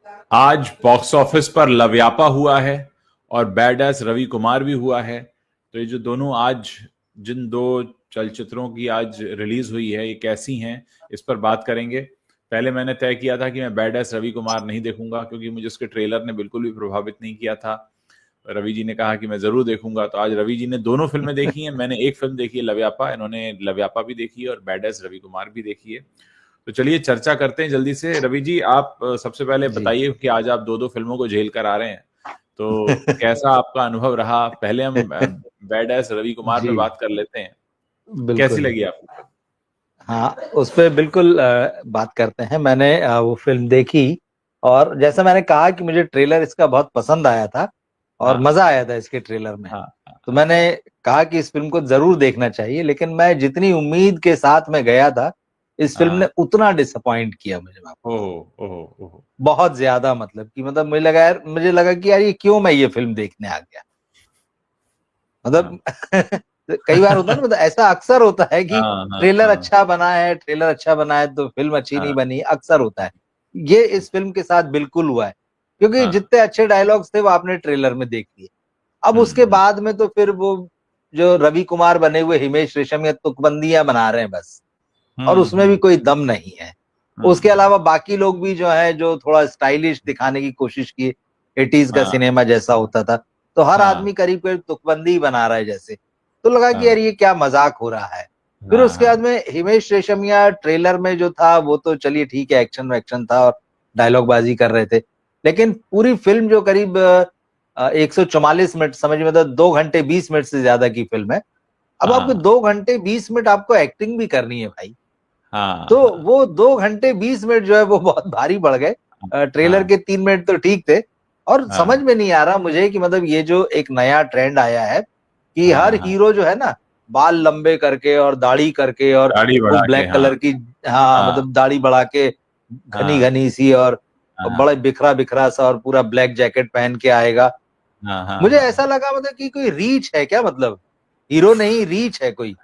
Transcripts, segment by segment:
आज box office पर लव्यापा हुआ है और बैड एस रवि कुमार भी हुआ है। तो ये जो दोनों आज जिन दो चलचित्रों की आज रिलीज हुई है ये कैसी हैं, इस पर बात करेंगे। पहले मैंने तय किया था कि मैं बैड एस रवि कुमार नहीं देखूंगा क्योंकि मुझे उसके ट्रेलर ने बिल्कुल भी प्रभावित नहीं किया था। रवि जी ने कहा कि मैं जरूर देखूंगा, तो आज रवि जी ने दोनों फिल्में देखी हैं। मैंने एक फिल्म देखी है लव्यापा, इन्होंने लव्यापा भी देखी है और बैड एस रवि कुमार भी देखी है। तो चलिए चर्चा करते हैं जल्दी से। रवि जी, आप सबसे पहले जी। बताइए कि आज आप दो दो फिल्मों को झेल कर आ रहे हैं, तो कैसा आपका अनुभव रहा। पहले हम बैड एस रवि कुमार पे जी बात कर लेते हैं। कैसी बिल्कुल। लगी आपको? हाँ, उस पे बिल्कुल बात करते हैं। मैंने वो फिल्म देखी और जैसा मैंने कहा कि मुझे ट्रेलर इसका बहुत पसंद आया था और हाँ मजा आया था इसके ट्रेलर में। हाँ तो हाँ मैंने कहा कि इस फिल्म को जरूर देखना चाहिए, लेकिन मैं जितनी उम्मीद के साथ में गया था, इस फिल्म ने हाँ। उतना डिसअपॉइंट किया मुझे। ओहो ओहो ओहो। बहुत ज्यादा, मतलब कि मतलब मुझे लगा कि यार ये क्यों मैं ये फिल्म देखने आ गया। हाँ मतलब कई बार होता है ना, मतलब ऐसा अक्सर होता है कि हाँ हाँ ट्रेलर अच्छा बना है तो फिल्म अच्छी नहीं हाँ बनी, अक्सर होता है। ये इस फिल्म के साथ बिल्कुल हुआ है, क्योंकि हाँ। जितने अच्छे डायलॉग्स थे वो आपने ट्रेलर में देख लिए। अब उसके हम्म बाद में तो फिर वो जो रवि कुमार बने हुए हिमेश रेशमिया तुकबंदियां बना रहे हैं बस, और उसमें भी हम्म कोई दम नहीं है। उसके हम्म। अलावा बाकी लोग भी जो है, जो थोड़ा स्टाइलिश दिखाने की कोशिश की, 80s का हाँ सिनेमा जैसा होता था, तो हर हाँ आदमी करीब करीब तुकबंदी ही बना रहा है जैसे। तो लगा कि यार हाँ ये क्या मजाक हो रहा है। फिर हाँ उसके बाद हाँ में हिमेश रेशमिया ट्रेलर में जो था वो तो चलिए ठीक है, एक्शन वैक्शन था और डायलॉग बाजी कर रहे थे, लेकिन पूरी फिल्म जो करीब 144 मिनट, समझ में तो 2 घंटे 20 मिनट से ज्यादा की फिल्म है। अब आपको हाँ 2 घंटे 20 मिनट आपको एक्टिंग भी करनी है भाई। हाँ तो हाँ वो 2 घंटे 20 मिनट जो है वो बहुत भारी पड़ गए। ट्रेलर हाँ के 3 मिनट तो ठीक थे, और समझ हाँ में नहीं आ रहा मुझे कि मतलब ये जो एक नया ट्रेंड आया है कि हर हाँ हाँ। हीरो जो है ना, बाल लंबे करके और दाढ़ी करके और दाढ़ी खूब बढ़ा के, ब्लैक हाँ कलर की, हाँ हाँ मतलब दाढ़ी बढ़ा के घनी हाँ घनी सी, और हाँ बड़े बिखरा बिखरा सा और पूरा ब्लैक जैकेट पहन के आएगा। हाँ हाँ मुझे हाँ ऐसा लगा मतलब कि कोई रीच है क्या, मतलब हीरो नहीं रीच है कोई।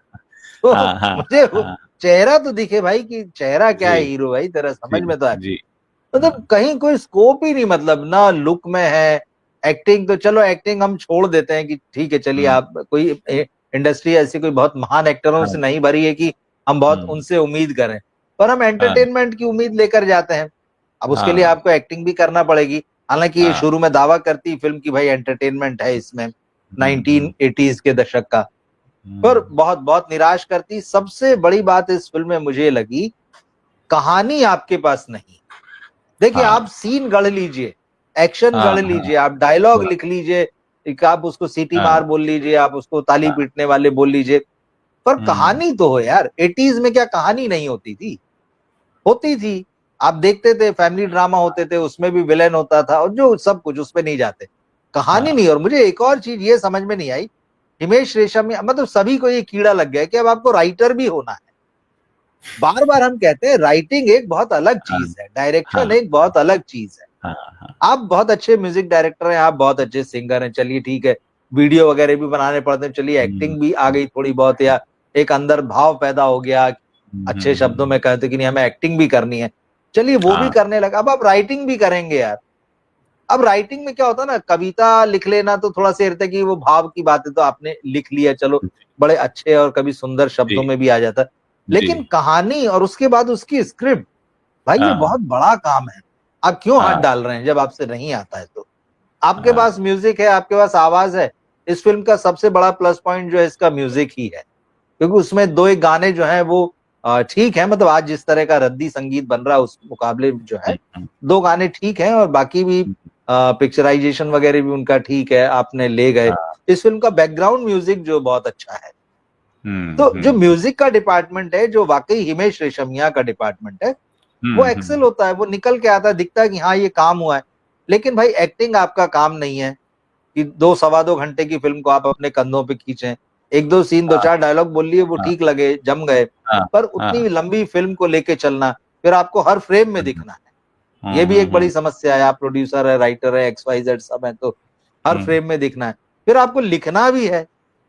तो हाँ हाँ मुझे वो हाँ। चेहरा तो दिखे भाई, कि चेहरा क्या जी है हीरो भाई, तेरा जी समझ में तो आए। जी। मतलब कहीं कोई स्कोप ही नहीं, मतलब ना लुक में है। एक्टिंग तो चलो, एक्टिंग हम छोड़ देते हैं कि ठीक है, चलिए हम्म, आप कोई इंडस्ट्री ऐसी कोई बहुत महान एक्टरों हाँ से नहीं भरी है कि हम बहुत हम्म, उनसे उम्मीद करें, पर हम हाँ एंटरटेनमेंट की उम्मीद लेकर जाते हैं। अब उसके लिए हाँ आपको एक्टिंग भी करना पड़ेगी। हालांकि ये हाँ। शुरू में दावा करती फिल्म की भाई एंटरटेनमेंट है इसमें, हम्म 1980s के दशक का, पर हम्म, बहुत बहुत निराश करती। सबसे बड़ी बात इस फिल्म में मुझे लगी, कहानी आपके पास नहीं। देखिए, आप हाँ सीन गढ़ लीजिए, एक्शन हाँ गढ़ हाँ लीजिए, आप डायलॉग हाँ लिख लीजिए, एक आप उसको सीटी हाँ मार बोल लीजिए, आप उसको ताली हाँ। पीटने वाले बोल लीजिए, पर हम्म कहानी तो हो यार। 80s में क्या कहानी नहीं होती थी? होती थी। आप देखते थे फैमिली ड्रामा होते थे, उसमें भी विलेन होता था और जो सब कुछ, उसमें नहीं जाते, कहानी हाँ नहीं। और मुझे एक और चीज ये समझ में नहीं आई, हिमेश रेशमिया, मतलब सभी को ये कीड़ा लग गया कि अब आपको राइटर भी होना है। बार बार हम कहते हैं राइटिंग एक बहुत अलग हाँ चीज है, डायरेक्शन हाँ एक बहुत अलग चीज है। हाँ हाँ आप बहुत अच्छे म्यूजिक डायरेक्टर हैं, आप बहुत अच्छे सिंगर हैं, चलिए ठीक है, वीडियो वगैरह भी बनाने पड़ते हैं, चलिए हम्म एक्टिंग भी आ गई थोड़ी बहुत, या एक अंदर भाव पैदा हो गया, अच्छे शब्दों हम्म। में कहते कि नहीं हमें एक्टिंग भी करनी है, चलिए वो भी हाँ करने लगा। अब आप राइटिंग भी करेंगे यार। अब राइटिंग में क्या होता है ना, कविता लिख लेना तो थोड़ा सा रहता है कि वो भाव की बातें तो आपने लिख लिया, चलो बड़े अच्छे और कभी सुंदर जी शब्दों में भी आ जाता है, जी। लेकिन कहानी और उसके बाद उसकी स्क्रिप्ट, भाई ये हाँ बहुत बड़ा काम है। आप क्यों हाथ हाँ डाल रहे हैं जब आपसे नहीं आता है तो? आपके हाँ पास म्यूजिक है, आपके पास आवाज है। इस फिल्म का सबसे बड़ा प्लस पॉइंट जो है इसका म्यूजिक ही है, क्योंकि उसमें दो एक गाने जो हैं वो ठीक है, मतलब आज जिस तरह का रद्दी संगीत बन रहा है उस मुकाबले में जो है, हम्म, दो गाने ठीक हैं, और बाकी भी हम्म, पिक्चराइजेशन वगैरह भी उनका ठीक है, आपने ले गए। हाँ इस फिल्म का बैकग्राउंड म्यूजिक जो बहुत अच्छा है। हम्म तो जो हम्म म्यूजिक का डिपार्टमेंट है, जो वाकई हिमेश रेशमिया का डिपार्टमेंट है, वो एक्सेल हम्म। होता है, वो निकल के आता है, दिखता है कि हाँ ये काम हुआ है। लेकिन भाई एक्टिंग आपका काम नहीं है कि 2 सवा 2 घंटे की फिल्म को आप अपने कंधों पे खींचें। एक दो सीन, दो हाँ चार डायलॉग बोल लिए, वो हाँ ठीक लगे, जम गए, हाँ पर हाँ। उतनी लंबी फिल्म को लेके चलना, फिर आपको हर फ्रेम में दिखना है। ये भी एक बड़ी हम्म। समस्या है। आप प्रोड्यूसर है, राइटर है, XYZ सब है, तो हर हम्म फ्रेम में दिखना है। फिर आपको लिखना भी है,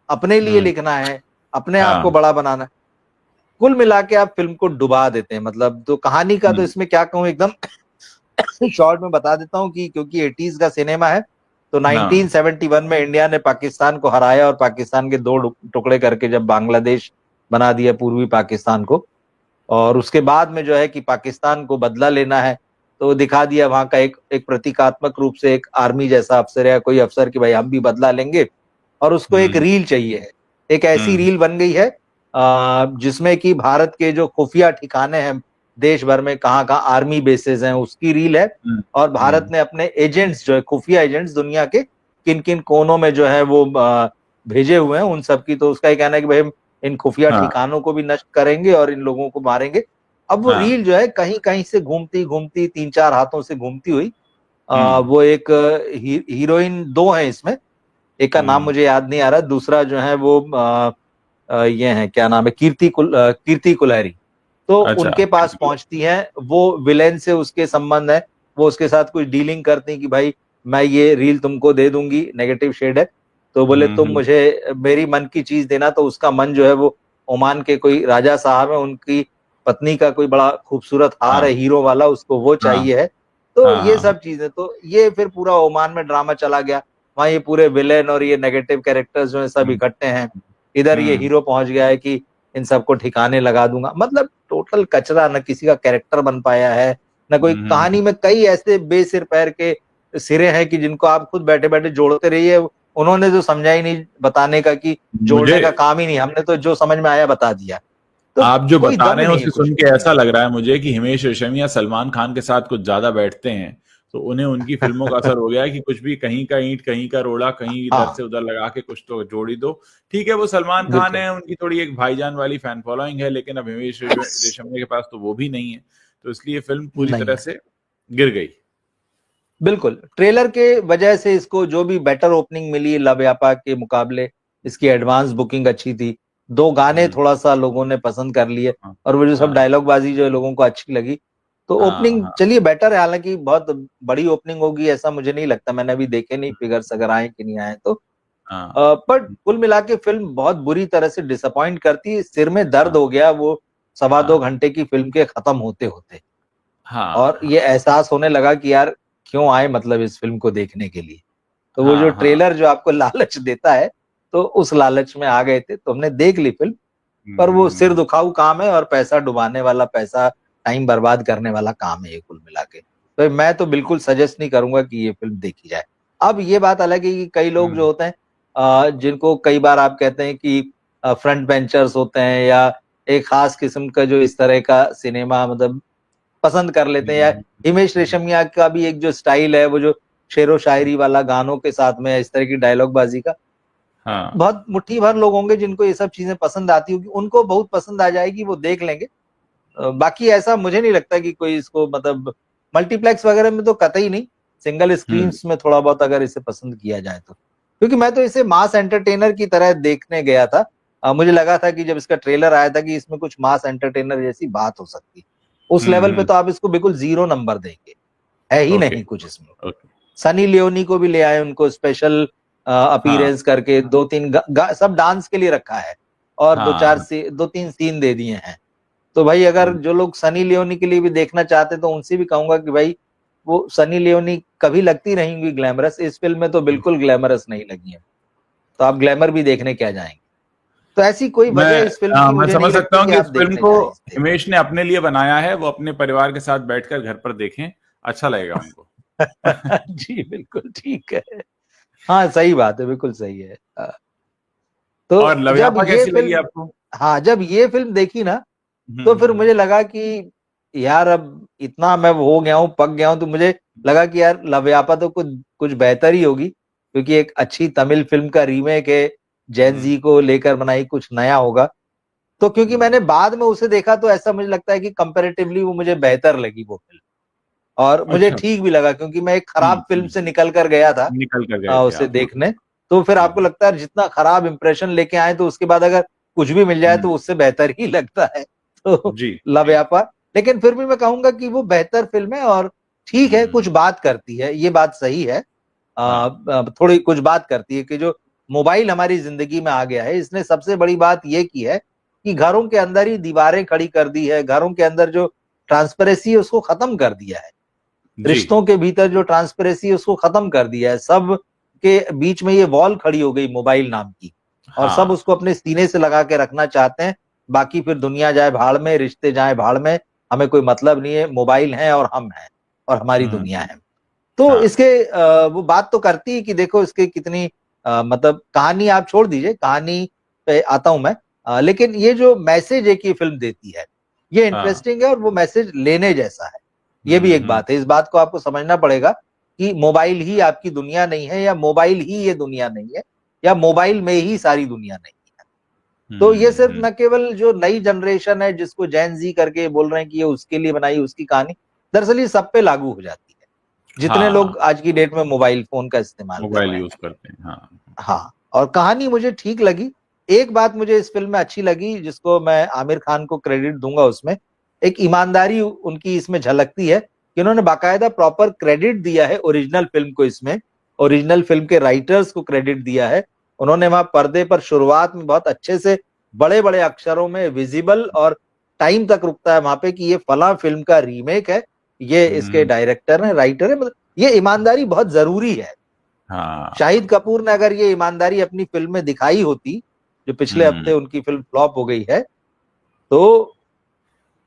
अपने लिए हम्म, लिखना है, अपने आप को हाँ बड़ा बनाना है। कुल मिला के आप फिल्म को डुबा देते हैं, मतलब तो कहानी का तो हम्म इसमें क्या कहूं, एकदम शॉर्ट में बता देता हूँ कि क्योंकि 80s का सिनेमा है, तो हाँ 1971 में इंडिया ने पाकिस्तान को हराया और पाकिस्तान के 2 टुकड़े करके जब बांग्लादेश बना दिया पूर्वी पाकिस्तान को, और उसके बाद में जो है कि पाकिस्तान को बदला लेना है, तो दिखा दिया वहां का एक प्रतीकात्मक रूप से एक आर्मी जैसा अफसर या कोई अफसर कि भाई हम भी बदला लेंगे, और उसको एक रील चाहिए है। एक ऐसी रील बन गई है जिसमें कि भारत के जो खुफिया ठिकाने हैं देश भर में, कहाँ कहाँ आर्मी बेसेस हैं, उसकी रील है। और भारत ने अपने एजेंट्स जो है, खुफिया एजेंट्स दुनिया के किन किन कोनों में जो है वो भेजे हुए हैं उन सब की, तो उसका ये कहना है कि भाई हम इन खुफिया हाँ ठिकानों को भी नष्ट करेंगे और इन लोगों को मारेंगे। अब वो हाँ रील जो है कहीं कहीं से घूमती घूमती 3-4 हाथों से घूमती हुई हम्म वो एक हीरोइन 2 है इसमें, एक का नाम मुझे याद नहीं आ रहा, दूसरा जो है वो ये है, क्या नाम है, कीर्ति कुलहरी। तो अच्छा उनके पास पहुंचती हैं, वो विलेन से उसके संबंध है, वो उसके साथ कुछ डीलिंग करती हैं कि भाई मैं ये रील तुमको दे दूंगी, नेगेटिव शेड है, तो बोले तुम हम्म मुझे मेरी मन की चीज देना। तो उसका मन जो है वो ओमान के कोई राजा साहब है, उनकी पत्नी का कोई बड़ा खूबसूरत हार हाँ है हीरो वाला, उसको वो हाँ चाहिए है। तो हाँ ये हाँ सब चीजें, तो ये फिर पूरा ओमान में ड्रामा चला गया। वहां ये पूरे विलेन और ये नेगेटिव कैरेक्टर्स जो है सब हम्म इकट्ठे हैं। इधर ये हम्म हीरो पहुंच गया है कि इन सबको ठिकाने लगा दूंगा। मतलब टोटल कचरा, न किसी का कैरेक्टर बन पाया है, न कोई हम्म। कहानी में कई ऐसे बेसिर पैर के सिरे हैं कि जिनको आप खुद बैठे बैठे जोड़ते रहिए। उन्होंने जो समझा ही नहीं बताने का कि मुझे जोड़ने का काम ही नहीं, हमने तो जो समझ में आया बता दिया। तो आप जो कोई बता दम रहे हैं नहीं है उसे कुछ सुन के भी। ऐसा लग रहा है मुझे कि हिमेश रेशमिया सलमान खान के साथ कुछ ज्यादा बैठते हैं, तो उन्हें उनकी फिल्मों का असर हो गया है कि कुछ भी कहीं का ईंट कहीं का रोड़ा कहीं इधर से हाँ उधर लगा के कुछ तो जोड़ी दो। ठीक है, वो सलमान खान बिल्कुल। है, उनकी थोड़ी एक भाईजान वाली फैन फॉलोइंग है, लेकिन अब हिमेश रेशमिया के पास तो वो भी नहीं है, तो इसलिए फिल्म पूरी नहीं तरह है, से गिर गई। बिल्कुल ट्रेलर के वजह से इसको जो भी बेटर ओपनिंग मिली लव यापा के मुकाबले, इसकी एडवांस बुकिंग अच्छी थी, 2 गाने हम्म थोड़ा सा लोगों ने पसंद कर लिए, हाँ और वो जो सब हाँ डायलॉग बाजी जो है लोगों को अच्छी लगी। तो हाँ ओपनिंग हाँ चलिए बेटर है, हालांकि बहुत बड़ी ओपनिंग होगी ऐसा मुझे नहीं लगता, मैंने अभी देखे नहीं फिगर्स अगर आए कि नहीं आए तो। हाँ पर कुल मिला के फिल्म बहुत बुरी तरह से डिसअपॉइंट करती है, सिर में दर्द हाँ हो गया वो सवा दो हाँ घंटे की फिल्म के खत्म होते होते। और हाँ ये एहसास होने लगा कि यार क्यों आए मतलब इस फिल्म को देखने के लिए। तो वो जो हाँ हाँ ट्रेलर जो आपको लालच देता है, तो उस लालच में आ गए थे, तो हमने देख ली फिल्म। पर वो सिर हम्म। दुखाऊ काम है और पैसा डुबाने वाला, पैसा टाइम बर्बाद करने वाला काम है ये कुल मिला के। तो मैं तो बिल्कुल सजेस्ट नहीं करूंगा कि ये फिल्म देखी जाए। अब ये बात अलग है कि कई लोग जो हम्म होते हैं जिनको कई बार आप कहते हैं कि फ्रंट बेंचर्स होते हैं, या एक खास किस्म का जो इस तरह का सिनेमा मतलब पसंद कर लेते हैं, या हम्म, हिमेश रेशमिया का भी एक जो स्टाइल है वो जो शेरो शायरी वाला गानों के साथ में इस तरह की डायलॉग बाजी का, हाँ बहुत मुट्ठी भर लोग होंगे जिनको ये सब चीजें पसंद आती होगी, उनको बहुत पसंद आ जाएगी, वो देख लेंगे। बाकी ऐसा मुझे नहीं लगता कि कोई इसको मतलब मल्टीप्लेक्स वगैरह में तो कतई नहीं, सिंगल हम्म स्क्रीन्स में थोड़ा बहुत अगर इसे पसंद किया जाए तो। क्योंकि मैं तो इसे मास एंटरटेनर की तरह देखने गया था। मुझे लगा था कि जब इसका ट्रेलर आया था कि इसमें कुछ मास एंटरटेनर जैसी बात हो सकती, उस लेवल पे हम्म। तो आप इसको बिल्कुल 0 नंबर देंगे, है ही ओके नहीं कुछ इसमें। ओके। सनी लियोनी को भी ले आए, उनको स्पेशल हाँ अपीयरेंस करके 2-3 सब डांस के लिए रखा है, और हाँ 2-3 सीन दे दिए हैं। तो भाई अगर हम्म, जो लोग सनी लियोनी के लिए भी देखना चाहते तो उनसे भी कहूंगा कि भाई वो सनी लियोनी कभी लगती रहेंगी ग्लैमरस, इस फिल्म में तो बिल्कुल ग्लैमरस नहीं लगी है, तो आप ग्लैमर भी देखने क्या जाएंगे। तो ऐसी कोई वजह इस फिल्म की मैं मुझे समझ नहीं सकता लगती हूँ कि कि आप इस फिल्म देखने को जाएं इसे। हिमेश ने अपने लिए बनाया है, वो अपने परिवार के साथ बैठकर घर पर देखें, अच्छा लगेगा उनको। जी बिल्कुल ठीक है। हाँ सही बात है, बिल्कुल सही है। और तो जब लवयापा ये कैसी लगी फिल्म, आपको? हाँ जब ये फिल्म देखी ना, तो फिर हम्म। मुझे लगा कि यार अब इतना मैं हो गया हूँ, पक गया हूँ, तो मुझे लगा कि यार लवयापा तो कुछ कुछ बेहतर ही होगी, क्योंकि एक अच्छी तमिल फिल्म का रीमेक है, जैन हम्म जी को लेकर बनाई, कुछ नया होगा। तो क्योंकि हम्म मैंने बाद में उसे देखा तो ऐसा मुझे लगता है कि कंपैरेटिवली वो मुझे बेहतर लगी वो फिल्म, और मुझे अच्छा। ठीक भी लगा, क्योंकि मैं एक खराब फिल्म से निकल कर गया था निकल कर गए थे उसे आप, हाँ। देखने। तो फिर आपको लगता है जितना खराब इंप्रेशन लेके आए तो उसके बाद अगर कुछ भी मिल जाए हम्म, तो उससे बेहतर ही लगता है। तो जी लव जी। यापा, लेकिन फिर भी मैं कहूंगा कि वो बेहतर फिल्म है, और ठीक है हम्म कुछ बात करती है, ये बात सही है। हाँ थोड़ी कुछ बात करती है कि जो मोबाइल हमारी जिंदगी में आ गया है, इसने सबसे बड़ी बात ये की है कि घरों के अंदर ही दीवारें खड़ी कर दी है, घरों के अंदर जो ट्रांसपेरेंसी है उसको खत्म कर दिया है। जी। रिश्तों के भीतर जो ट्रांसपेरेंसी उसको खत्म कर दिया है। सब के बीच में ये वॉल खड़ी हो गई मोबाइल नाम की, और सब हाँ। उसको अपने सीने से लगा के रखना चाहते हैं। बाकी फिर दुनिया जाए भाड़ में, रिश्ते जाए भाड़ में, हमें कोई मतलब नहीं है। मोबाइल है और हम हैं और हमारी दुनिया है। तो हाँ। इसके वो बात तो करती है कि देखो इसके कितनी मतलब कहानी आप छोड़ दीजिए, कहानी पे आता हूं मैं। लेकिन ये जो मैसेज एक ये फिल्म देती है, ये हाँ। इंटरेस्टिंग है और वो मैसेज लेने जैसा है। ये भी एक हम्म। बात है। इस बात को आपको समझना पड़ेगा कि मोबाइल ही आपकी दुनिया नहीं है, या मोबाइल ही ये दुनिया नहीं है, या मोबाइल में ही सारी दुनिया नहीं है। तो ये सिर्फ हम्म। न केवल जो नई जनरेशन है जिसको जैन जी करके बोल रहे हैं कि ये उसके लिए बनाई उसकी कहानी, दरअसल ये सब पे लागू हो जाती है, जितने हाँ, लोग आज की डेट में मोबाइल फोन का इस्तेमाल कर मोबाइल रहे यूज हैं। करते हैं। हाँ। हाँ, और कहानी मुझे ठीक लगी। एक बात मुझे इस फिल्म में अच्छी लगी, जिसको मैं आमिर खान को क्रेडिट दूंगा उसमें, एक ईमानदारी उनकी इसमें झलकती है कि उन्होंने बाकायदा प्रॉपर क्रेडिट दिया है ओरिजिनल फिल्म को। इसमें ओरिजिनल फिल्म के राइटर्स को क्रेडिट दिया है। उन्होंने वहां पर्दे पर शुरुआत में बहुत अच्छे से बड़े बड़े अक्षरों में विजिबल और टाइम तक रुकता है वहां पे कि ये फला फिल्म का रीमेक है, ये इसके हम्म। डायरेक्टर है, राइटर है। मतलब ये ईमानदारी बहुत जरूरी है। हाँ। शाहिद कपूर ने अगर ये ईमानदारी अपनी फिल्म में दिखाई होती, जो पिछले हफ्ते हम्म। उनकी फिल्म फ्लॉप हो गई है, तो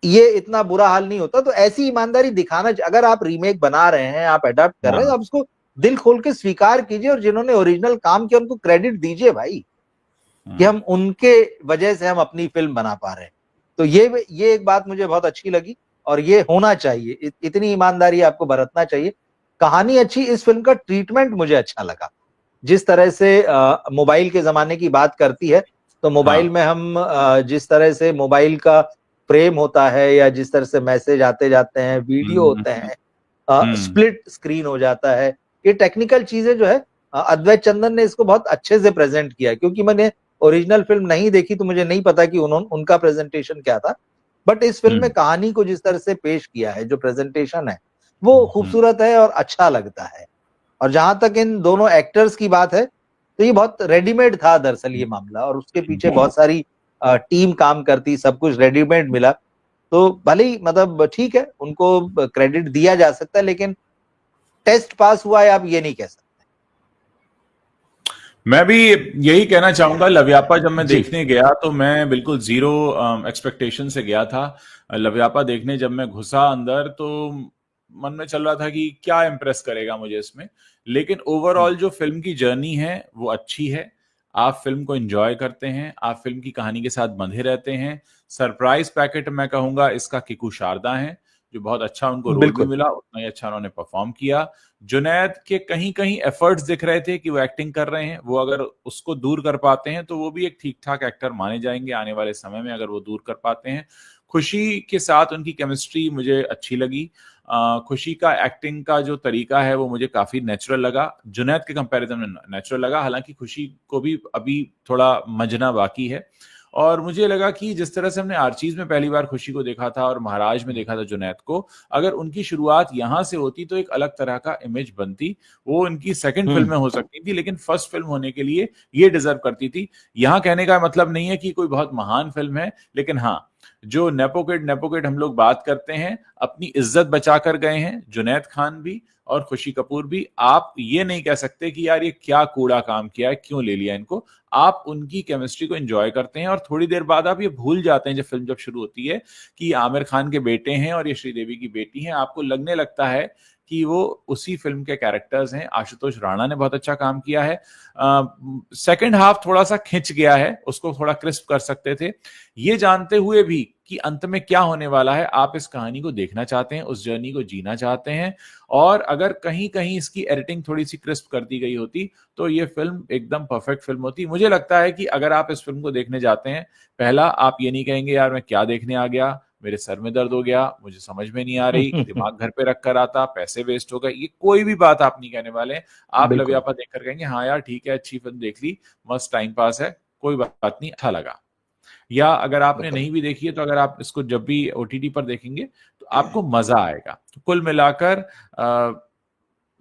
ये इतना बुरा हाल नहीं होता। तो ऐसी ईमानदारी दिखाना, अगर आप रीमेक बना रहे हैं, आप अडॉप्ट कर रहे हैं, तो हाँ। आप उसको दिल खोल के स्वीकार कीजिए, और जिन्होंने ओरिजिनल काम किया उनको क्रेडिट दीजिए भाई, कि हम्म। हम उनके वजह से हम अपनी फिल्म बना पा रहे हैं। तो ये एक बात मुझे बहुत अच्छी लगी, और ये होना चाहिए। इतनी ईमानदारी आपको बरतना चाहिए। कहानी अच्छी, इस फिल्म का ट्रीटमेंट मुझे अच्छा लगा। जिस तरह से मोबाइल के जमाने की बात करती है, तो मोबाइल हाँ। में हम जिस तरह से मोबाइल का फ्रेम होता है, या जिस तरह से मैसेज आते जाते हैं, वीडियो हम्म। होते हैं, हम्म। स्प्लिट स्क्रीन हो जाता है, ये टेक्निकल चीजें जो है, अद्वैत चंदन ने इसको बहुत अच्छे से प्रेजेंट किया। क्योंकि मैंने ओरिजिनल फिल्म नहीं देखी, तो मुझे नहीं पता कि उनका प्रेजेंटेशन क्या था। बट इस फिल्म में हम्म। कहानी को जिस तरह से पेश किया है, जो प्रेजेंटेशन है, वो हम्म। खूबसूरत है और अच्छा लगता है। और जहां तक इन दोनों एक्टर्स की बात है, तो ये बहुत रेडीमेड था दरअसल ये मामला, और उसके पीछे बहुत सारी टीम काम करती, सब कुछ रेडीमेड मिला। तो भले ही मतलब ठीक है, उनको क्रेडिट दिया जा सकता है, लेकिन टेस्ट पास हुआ है आप ये नहीं कह सकते। मैं भी यही कहना चाहूंगा। लव्यापा जब मैं जी। देखने गया तो मैं बिल्कुल जीरो एक्सपेक्टेशन से गया था। लव्यापा देखने जब मैं घुसा अंदर तो मन में चल रहा था कि क्या इम्प्रेस करेगा मुझे इसमें। लेकिन ओवरऑल जो फिल्म की जर्नी है वो अच्छी है। आप फिल्म को एंजॉय करते हैं, आप फिल्म की कहानी के साथ बंधे रहते हैं। सरप्राइज पैकेट मैं कहूंगा इसका किकू शारदा है, जो बहुत अच्छा उनको रोल भी बिल्कुल। मिला, उतना ही अच्छा उन्होंने परफॉर्म किया। जुनैद के कहीं कहीं एफर्ट्स दिख रहे थे कि वो एक्टिंग कर रहे हैं, वो अगर उसको दूर कर पाते हैं तो वो भी एक ठीक ठाक एक्टर माने जाएंगे आने वाले समय में, अगर वो दूर कर पाते हैं। खुशी के साथ उनकी केमिस्ट्री मुझे अच्छी लगी। खुशी का एक्टिंग का जो तरीका है वो मुझे काफी नेचुरल लगा, जुनैद के कंपैरिजन में नेचुरल लगा। हालांकि खुशी को भी अभी थोड़ा मजना बाकी है। और मुझे लगा कि जिस तरह से हमने आर्चीज में पहली बार खुशी को देखा था और महाराज में देखा था जुनैद को, अगर उनकी शुरुआत यहां से होती तो एक अलग तरह का इमेज बनती। वो उनकी सेकंड फिल्म में हो सकती थी, लेकिन फर्स्ट फिल्म होने के लिए ये डिजर्व करती थी। यहां कहने का मतलब नहीं है कि कोई बहुत महान फिल्म है, लेकिन हाँ, जो नेपोकिड नेपोकिड हम लोग बात करते हैं, अपनी इज्जत बचा कर गए हैं जुनैद खान भी और खुशी कपूर भी। आप ये नहीं कह सकते कि यार ये क्या कूड़ा काम किया है, क्यों ले लिया इनको। आप उनकी केमिस्ट्री को एंजॉय करते हैं, और थोड़ी देर बाद आप ये भूल जाते हैं, जब फिल्म जब शुरू होती है, कि आमिर खान के बेटे हैं और ये श्रीदेवी की बेटी हैं। आपको लगने लगता है कि वो उसी फिल्म के कैरेक्टर्स हैं। आशुतोष राणा ने बहुत अच्छा काम किया है। सेकंड हाफ थोड़ा सा खिंच गया है, उसको थोड़ा क्रिस्प कर सकते थे। ये जानते हुए भी कि अंत में क्या होने वाला है, आप इस कहानी को देखना चाहते हैं, उस जर्नी को जीना चाहते हैं। और अगर कहीं कहीं इसकी एडिटिंग थोड़ी सी क्रिस्प कर दी गई होती तो ये फिल्म एकदम परफेक्ट फिल्म होती। मुझे लगता है कि अगर आप इस फिल्म को देखने जाते हैं, पहला आप ये नहीं कहेंगे यार मैं क्या देखने आ गया, मेरे सर में दर्द हो गया, मुझे समझ में नहीं आ रही, दिमाग घर पे रख कर आता, पैसे वेस्ट हो गए, ये कोई भी बात आप नहीं कहने वाले हैं। आप बिल्कुल। लव्यापा देखकर कहेंगे हाँ यार ठीक है, अच्छी फिल्म देख ली, मस्त टाइम पास है, कोई बात नहीं, अच्छा लगा। या अगर आपने बिल्कुल। नहीं भी देखी है तो अगर आप इसको जब भी ओटीटी पर देखेंगे तो आपको मजा आएगा। तो कुल मिलाकर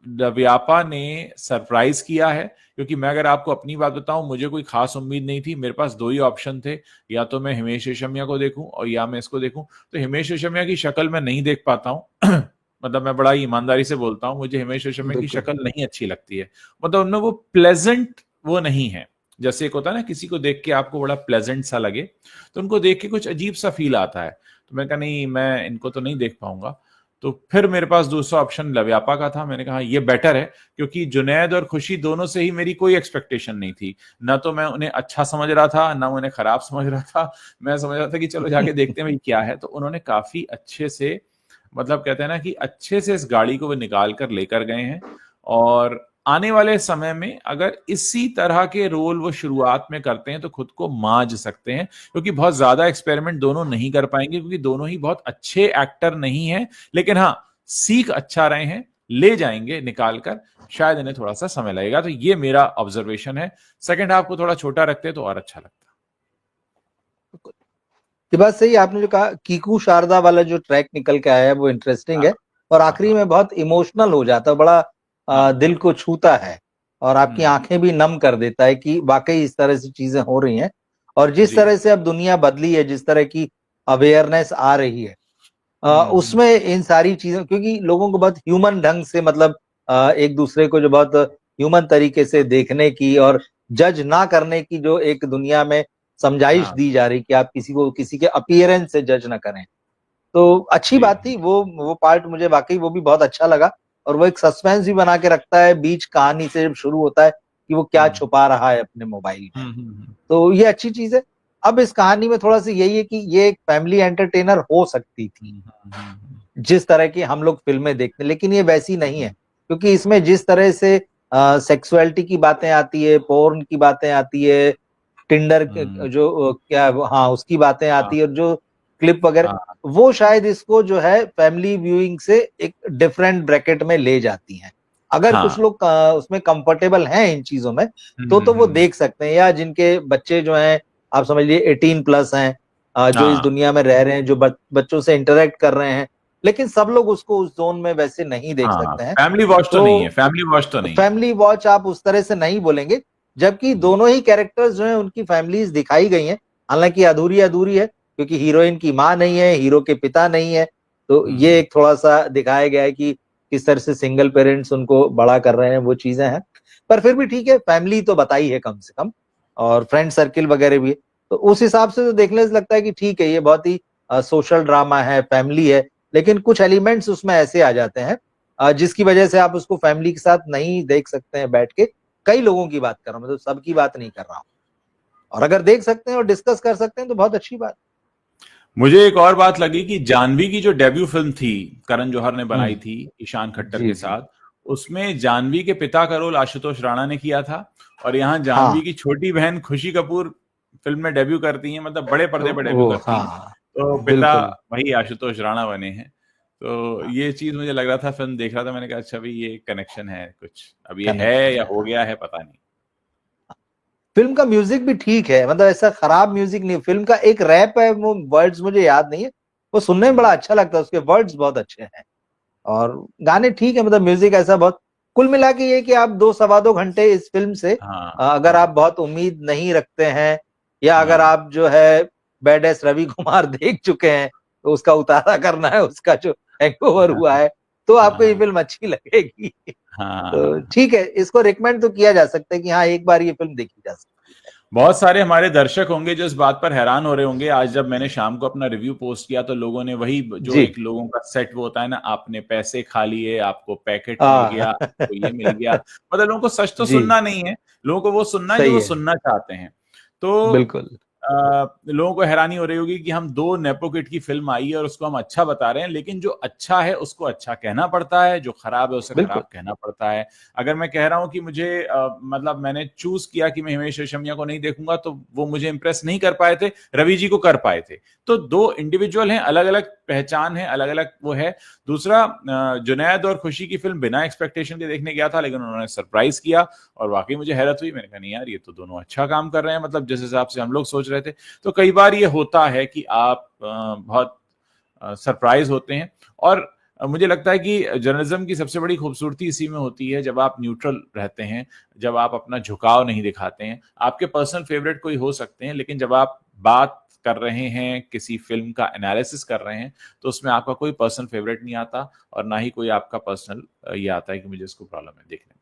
व्यापा ने सरप्राइज किया है। क्योंकि मैं अगर आपको अपनी बात बताऊं, मुझे कोई खास उम्मीद नहीं थी। मेरे पास दो ही ऑप्शन थे, या तो मैं हिमेश रेशमिया को देखूं और या मैं इसको देखूं। तो हिमेश रेशमिया की शक्ल मैं नहीं देख पाता हूं मतलब मैं बड़ा ही ईमानदारी से बोलता हूँ, मुझे हिमेश रेशमिया की बिल्कुल। शक्ल नहीं अच्छी लगती है। मतलब उनमें वो प्लेजेंट वो नहीं है। जैसे एक होता है ना, किसी को देख के आपको बड़ा प्लेजेंट सा लगे, तो उनको देख के कुछ अजीब सा फील आता है। तो मैंने कहा नहीं, मैं इनको तो नहीं देख पाऊंगा। तो फिर मेरे पास दूसरा ऑप्शन लव्यापा का था। मैंने कहा ये बेटर है, क्योंकि जुनैद और खुशी दोनों से ही मेरी कोई एक्सपेक्टेशन नहीं थी। ना तो मैं उन्हें अच्छा समझ रहा था, ना उन्हें खराब समझ रहा था। मैं समझ रहा था कि चलो जाके देखते हैं भाई क्या है। तो उन्होंने काफी अच्छे से, मतलब कहते हैं ना कि अच्छे से इस गाड़ी को वो निकाल कर लेकर गए हैं। और आने वाले समय में अगर इसी तरह के रोल वो शुरुआत में करते हैं तो खुद को मांझ सकते हैं, क्योंकि बहुत ज्यादा एक्सपेरिमेंट दोनों नहीं कर पाएंगे, क्योंकि दोनों ही बहुत अच्छे एक्टर नहीं हैं। लेकिन हाँ, सीख अच्छा रहे हैं, ले जाएंगे निकाल कर। शायद इन्हें थोड़ा सा समय लगेगा। तो ये मेरा ऑब्जर्वेशन है। सेकंड हाफ को थोड़ा छोटा रखते तो और अच्छा लगता। ये बात सही है, आपने जो कहा कीकू शारदा वाला जो ट्रैक निकल के आया है वो इंटरेस्टिंग हाँ है, और हाँ आखिरी हाँ में बहुत इमोशनल हो जाता है, बड़ा हाँ। दिल को छूता है, और आपकी हम्म। आंखें भी नम कर देता है कि वाकई इस तरह से चीजें हो रही हैं। और जिस जी। तरह से अब दुनिया बदली है, जिस तरह की अवेयरनेस आ रही है, हम्म। उसमें इन सारी चीजों, क्योंकि लोगों को बहुत ह्यूमन ढंग से, मतलब एक दूसरे को जो बहुत ह्यूमन तरीके से देखने की और जज ना करने की जो एक दुनिया में समझाइश हाँ दी जा रही कि आप किसी को किसी के अपीयरेंस से जज ना करें, तो अच्छी जी। बात थी। वो पार्ट मुझे वाकई वो भी बहुत अच्छा लगा, और वो एक सस्पेंस भी बना के रखता है बीच कहानी से जब शुरू होता है कि वो क्या हम्म छुपा रहा है अपने मोबाइल में। हम्म हम्म तो ये अच्छी चीज है। अब इस कहानी में थोड़ा सा यही है कि ये एक फैमिली एंटरटेनर हो सकती थी, हम्म हम्म जिस तरह की हम लोग फिल्में देखते हैं, लेकिन ये वैसी नहीं है, हम्म, क्योंकि इसमें जिस तरह से सेक्सुअलिटी की बातें आती है, पोर्न की बातें आती है, टिंडर हम्म, जो क्या, हाँ उसकी बातें हाँ आती है, और जो क्लिप वगैरह, हाँ वो शायद इसको जो है फैमिली व्यूइंग से एक डिफरेंट ब्रैकेट में ले जाती हैं। अगर कुछ हाँ। लोग उसमें कंफर्टेबल हैं इन चीजों में, तो वो हम्म। देख सकते हैं, या जिनके बच्चे जो हैं, आप समझ लीजिए 18+ हैं, जो इस हाँ दुनिया में रह रहे हैं, जो बच्चों से इंटरेक्ट कर रहे हैं, लेकिन सब लोग उसको उस जोन में वैसे नहीं देख हाँ, सकते हैं। फैमिली वॉच तो नहीं है, तो फैमिली वॉच तो नहीं है। फैमिली वॉच आप उस तरह से नहीं बोलेंगे, जबकि हम्म दोनों ही कैरेक्टर्स जो हैं उनकी फैमिलीज दिखाई गई हैं, हालांकि अधूरी अधूरी है, क्योंकि हीरोइन की माँ नहीं है, हीरो के पिता नहीं है, तो ये हम्म, एक थोड़ा सा दिखाया गया है कि किस तरह से सिंगल पेरेंट्स उनको बड़ा कर रहे हैं, वो चीजें हैं। पर फिर भी ठीक है, फैमिली तो बताई है कम से कम, और फ्रेंड सर्किल वगैरह भी है, तो उस हिसाब से तो देखने से लगता है कि ठीक है, ये बहुत ही सोशल ड्रामा है, फैमिली है, लेकिन कुछ एलिमेंट्स उसमें ऐसे आ जाते हैं जिसकी वजह से आप उसको फैमिली के साथ नहीं देख सकते हैं बैठ के। कई लोगों की बात कर रहा हूं, मतलब सबकी बात नहीं कर रहा हूं, और अगर देख सकते हैं और डिस्कस कर सकते हैं तो बहुत अच्छी बात। मुझे एक और बात लगी कि जानवी की जो डेब्यू फिल्म थी, करण जौहर ने बनाई हम्म। थी ईशान खट्टर जी के जी। साथ, उसमें जानवी के पिता का रोल आशुतोष राणा ने किया था। और यहाँ जानवी हाँ। की छोटी बहन खुशी कपूर फिल्म में डेब्यू करती हैं, मतलब बड़े पर्दे पर डेब्यू वो करती हैं। हाँ। तो पिता बिल्कुल। वही आशुतोष राणा बने हैं। तो हाँ, ये चीज मुझे लग रहा था, फिल्म देख रहा था, मैंने कहा अच्छा भाई ये कनेक्शन है कुछ, अब ये है कनेक्शन या है। हो गया है पता नहीं। फिल्म का म्यूजिक भी ठीक है, मतलब ऐसा खराब म्यूजिक नहीं। फिल्म का एक रैप है, वो वर्ड्स मुझे याद नहीं है, वो सुनने में बड़ा हम्म, अच्छा लगता है, उसके वर्ड्स बहुत अच्छे हैं, और गाने ठीक है, मतलब म्यूजिक ऐसा बहुत। कुल मिला के ये कि आप 2 सवा 2 घंटे इस फिल्म से, हाँ अगर आप हाँ बहुत उम्मीद नहीं रखते हैं, या अगर हाँ आप जो है बैड एस रवि कुमार देख चुके हैं, तो उसका उतारा करना है, उसका जो हैंगओवर हुआ है, तो आपको ये हाँ फिल्म अच्छी लगेगी। तो हाँ। ठीक है, इसको रिकमेंड तो किया जा सकता है कि हाँ, एक बार ये फिल्म देखी जा सकती है। बहुत सारे हमारे दर्शक होंगे जो इस बात पर हैरान हो रहे होंगे, आज जब मैंने शाम को अपना रिव्यू पोस्ट किया तो लोगों ने वही, जो जी। एक लोगों का सेट वो होता है ना, आपने पैसे खा लिए, आपको पैकेट मिल गया, हाँ। आपको ये मिल गया। मतलब लोगों को सच तो जी। सुनना नहीं है, लोगों को वो सुनना है जो सही वो है। सुनना चाहते हैं। तो बिल्कुल। लोगों को हैरानी हो रही होगी कि हम दो नेपो किड की फिल्म आई है और उसको हम अच्छा बता रहे हैं, लेकिन जो अच्छा है उसको अच्छा कहना पड़ता है, जो खराब है उसे बिल्कुल। खराब कहना पड़ता है। अगर मैं कह रहा हूं कि मुझे मतलब मैंने चूज किया कि मैं हिमेश रेशमिया को नहीं देखूंगा, तो वो मुझे इंप्रेस नहीं कर पाए थे, रवि जी को कर पाए थे। तो दो इंडिविजुअल हैं, अलग अलग पहचान है, अलग अलग वो है। दूसरा, जुनैद और खुशी की फिल्म बिना एक्सपेक्टेशन के देखने गया था, लेकिन उन्होंने सरप्राइज किया और वाकई मुझे हैरत हुई। मैंने कहा नहीं यार, ये तो दोनों अच्छा काम कर रहे हैं, मतलब जिस हिसाब से हम लोग सोच रहे थे। तो कई बार ये होता है कि आप बहुत सरप्राइज होते हैं। और मुझे लगता है कि जर्नलिज्म की सबसे बड़ी खूबसूरती इसी में होती है, जब आप न्यूट्रल रहते हैं, जब आप अपना झुकाव नहीं दिखाते हैं। आपके पर्सनल फेवरेट कोई हो सकते हैं, लेकिन जब आप बात कर रहे हैं, किसी फिल्म का एनालिसिस कर रहे हैं, तो उसमें आपका कोई पर्सनल फेवरेट नहीं आता और ना ही कोई आपका पर्सनल ये आता है कि मुझे इसको प्रॉब्लम है देखने में।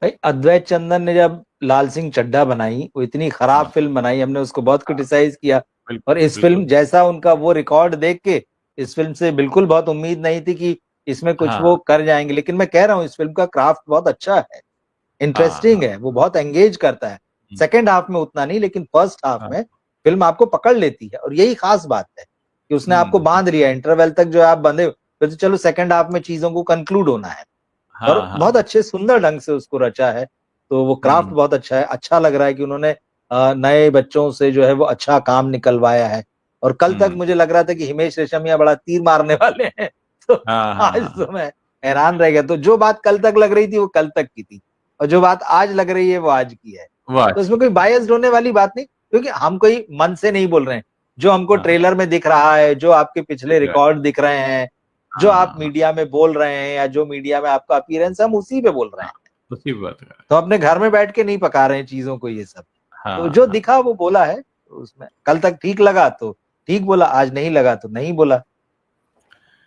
भाई अद्वैत चंदन ने जब लाल सिंह चड्ढा बनाई, वो इतनी खराब हाँ, फिल्म बनाई, हमने उसको बहुत क्रिटिसाइज किया। बिल्कुल, और इस फिल्म बिल्कुल। जैसा उनका वो रिकॉर्ड देख के इस फिल्म से बिल्कुल बहुत उम्मीद नहीं थी कि इसमें कुछ वो हाँ, कर जाएंगे, लेकिन मैं कह रहा हूँ इस फिल्म का क्राफ्ट बहुत अच्छा है, हाँ, इंटरेस्टिंग हाँ, है, वो बहुत एंगेज करता है। हुँ, सेकेंड हाफ में उतना नहीं, लेकिन फर्स्ट हाफ हाँ, में फिल्म आपको पकड़ लेती है, और यही खास बात है कि उसने आपको हुँ, बांध लिया इंटरवल तक, जो है आप बंधे फिर तो चलो सेकेंड हाफ में चीजों को कंक्लूड होना है। और हाँ, बहुत हाँ, अच्छे सुंदर ढंग से उसको रचा है, तो वो क्राफ्ट हुँ, बहुत अच्छा है। अच्छा लग रहा है कि उन्होंने नए बच्चों से जो है वो अच्छा काम निकलवाया है। और कल तक हुँ, मुझे लग रहा था कि हिमेश रेशमिया बड़ा तीर मारने वाले हैं, तो हाँ, हाँ, आज हाँ, तो मैं हैरान रह गया। तो जो बात कल तक लग रही थी वो कल तक की थी, और जो बात आज लग रही है वो आज की है। वाह! तो इसमें कोई बायस्ड होने वाली बात नहीं, क्योंकि हम कोई मन से नहीं बोल रहे हैं। जो हमको हाँ, ट्रेलर में दिख रहा है, जो आपके पिछले ठीक है। रिकॉर्ड दिख रहे हैं, जो आप हाँ, मीडिया में बोल रहे हैं, या जो मीडिया में आपका अपीयरेंस है, हम उसी पे बोल रहे हाँ, हैं। उसी बात का। तो अपने घर में बैठ के नहीं पका रहे हैं चीजों को ये सब। तो हाँ, जो हाँ। दिखा वो बोला है, तो उसमें कल तक ठीक लगा तो ठीक बोला, आज नहीं लगा तो नहीं बोला।